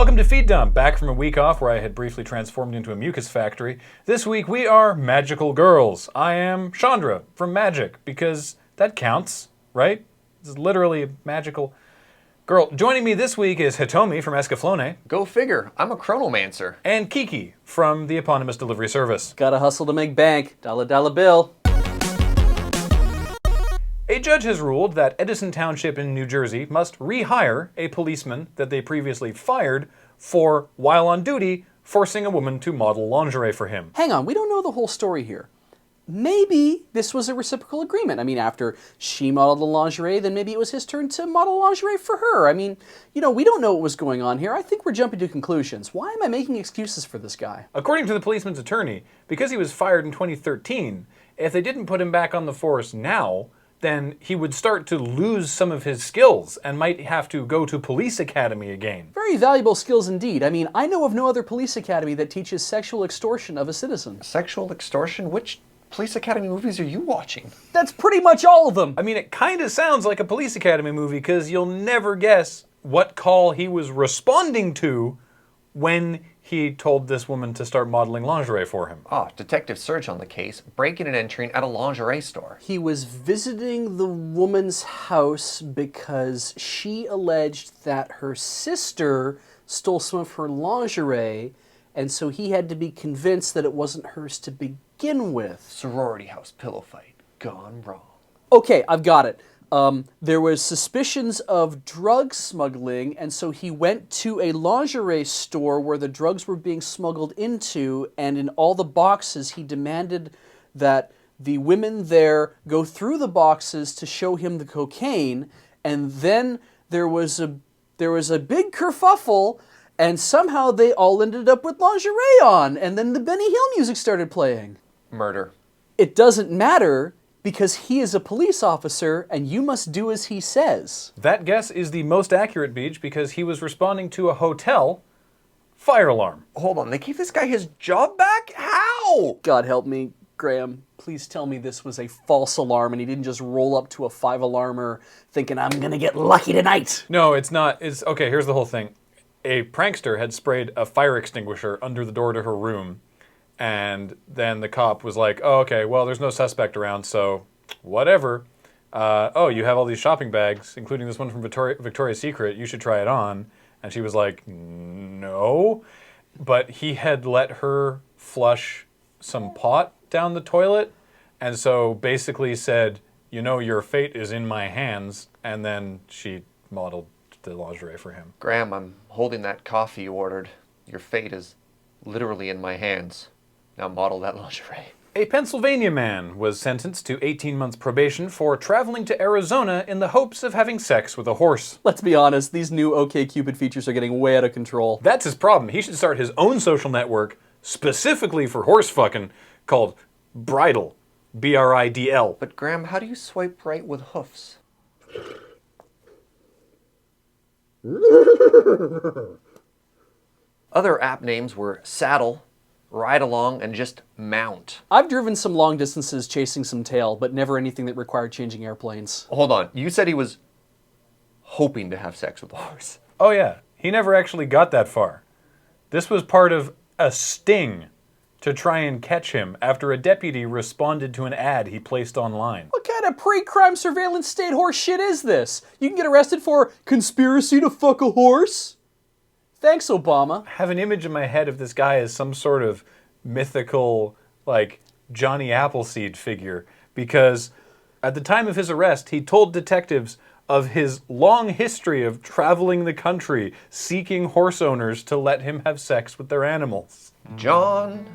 Welcome to Feed Dump, back from a week off where I had briefly transformed into a mucus factory. This week we are magical girls. I am Chandra from Magic, because that counts, right? It's literally a magical girl. Joining me this week is Hitomi from Escaflowne. Go figure, I'm a chronomancer. And Kiki from the eponymous delivery service. Gotta hustle to make bank. Dollar bill. A judge has ruled that Edison Township in New Jersey must rehire a policeman that they previously fired for, while on duty, forcing a woman to model lingerie for him. Hang on, we don't know the whole story here. Maybe this was a reciprocal agreement. I mean, after she modeled the lingerie, then maybe it was his turn to model lingerie for her. I mean, we don't know what was going on here. I think we're jumping to conclusions. Why am I making excuses for this guy? According to the policeman's attorney, because he was fired in 2013, if they didn't put him back on the force now, then he would start to lose some of his skills and might have to go to police academy again. Very valuable skills indeed. I mean, I know of no other police academy that teaches sexual extortion of a citizen. Sexual extortion? Which police academy movies are you watching? That's pretty much all of them. I mean, it kind of sounds like a police academy movie because you'll never guess what call he was responding to when he told this woman to start modeling lingerie for him. Detective Surge on the case, breaking and entering at a lingerie store. He was visiting the woman's house because she alleged that her sister stole some of her lingerie, and so he had to be convinced that it wasn't hers to begin with. Sorority house pillow fight gone wrong. Okay, I've got it. There was suspicions of drug smuggling, and so he went to a lingerie store where the drugs were being smuggled into, and in all the boxes he demanded that the women there go through the boxes to show him the cocaine, and then there was a big kerfuffle, and somehow they all ended up with lingerie on, and then the Benny Hill music started playing. Murder. It doesn't matter, because he is a police officer, and you must do as he says. That guess is the most accurate, Beach, because he was responding to a hotel fire alarm. Hold on, they gave this guy his job back? How? God help me, Graham. Please tell me this was a false alarm and he didn't just roll up to a 5-alarmer thinking, I'm gonna get lucky tonight. No, it's not. Okay, here's the whole thing. A prankster had sprayed a fire extinguisher under the door to her room, and then the cop was like, oh, okay, well, there's no suspect around, so whatever. You have all these shopping bags, including this one from Victoria's Secret. You should try it on. And she was like, no. But he had let her flush some pot down the toilet, and so basically said, your fate is in my hands, and then she modeled the lingerie for him. Graham, I'm holding that coffee you ordered. Your fate is literally in my hands. Now model that lingerie. A Pennsylvania man was sentenced to 18 months probation for traveling to Arizona in the hopes of having sex with a horse. Let's be honest, these new OkCupid features are getting way out of control. That's his problem. He should start his own social network specifically for horse fucking called Bridal. B-R-I-D-L. But Graham, how do you swipe right with hoofs? Other app names were Saddle, Ride Along, and just Mount. I've driven some long distances chasing some tail, but never anything that required changing airplanes. Hold on, you said he was hoping to have sex with a horse. Oh yeah, he never actually got that far. This was part of a sting to try and catch him after a deputy responded to an ad he placed online. What kind of pre-crime surveillance state horse shit is this? You can get arrested for conspiracy to fuck a horse? Thanks, Obama. I have an image in my head of this guy as some sort of mythical, Johnny Appleseed figure, because at the time of his arrest, he told detectives of his long history of traveling the country, seeking horse owners to let him have sex with their animals. John,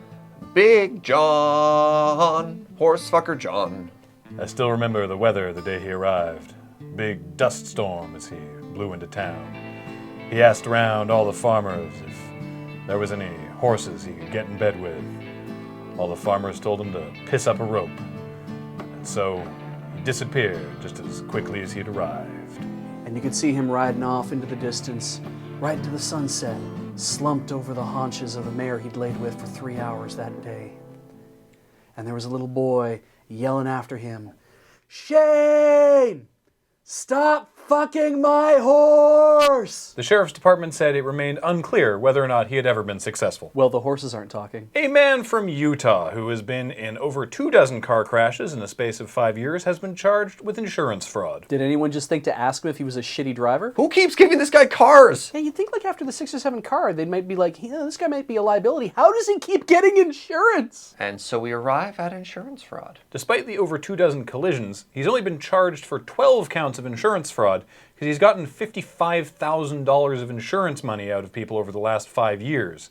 Big John, horse fucker John. I still remember the weather the day he arrived. Big dust storm as he blew into town. He asked around all the farmers if there was any horses he could get in bed with. All the farmers told him to piss up a rope. And so he disappeared just as quickly as he'd arrived. And you could see him riding off into the distance, right into the sunset, slumped over the haunches of the mare he'd laid with for 3 hours that day. And there was a little boy yelling after him, Shane! Stop fucking my horse! The sheriff's department said it remained unclear whether or not he had ever been successful. Well, the horses aren't talking. A man from Utah who has been in over 24 car crashes in the space of 5 years has been charged with insurance fraud. Did anyone just think to ask him if he was a shitty driver? Who keeps giving this guy cars? Yeah, you'd think like after the 6 or 7 car, they might be like, yeah, this guy might be a liability. How does he keep getting insurance? And so we arrive at insurance fraud. Despite the over 24 collisions, he's only been charged for 12 counts of insurance fraud because he's gotten $55,000 of insurance money out of people over the last 5 years.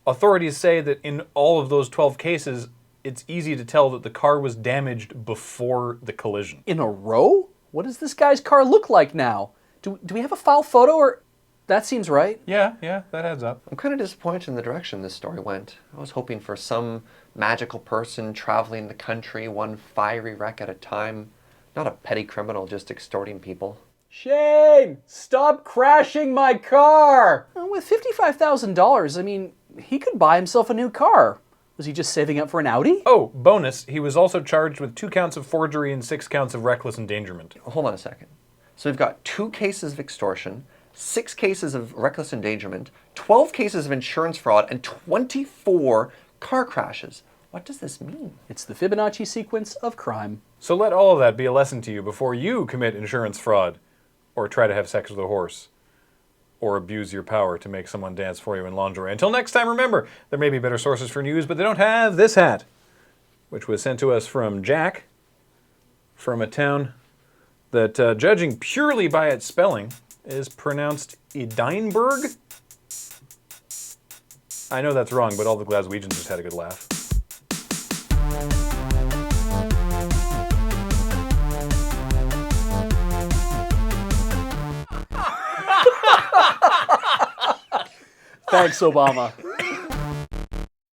Authorities say that in all of those 12 cases, it's easy to tell that the car was damaged before the collision. In a row? What does this guy's car look like now? Do we have a file photo or... That seems right. Yeah, that adds up. I'm kind of disappointed in the direction this story went. I was hoping for some magical person traveling the country one fiery wreck at a time, not a petty criminal just extorting people. Shane, stop crashing my car! With $55,000, I mean, he could buy himself a new car. Was he just saving up for an Audi? Oh, bonus, he was also charged with 2 counts of forgery and 6 counts of reckless endangerment. Hold on a second. So we've got 2 cases of extortion, 6 cases of reckless endangerment, 12 cases of insurance fraud, and 24 car crashes. What does this mean? It's the Fibonacci sequence of crime. So let all of that be a lesson to you before you commit insurance fraud, or try to have sex with a horse, or abuse your power to make someone dance for you in lingerie. Until next time, remember, there may be better sources for news, but they don't have this hat, which was sent to us from Jack, from a town that, judging purely by its spelling, is pronounced Edinburgh. I know that's wrong, but all the Glaswegians just had a good laugh. Thanks, Obama.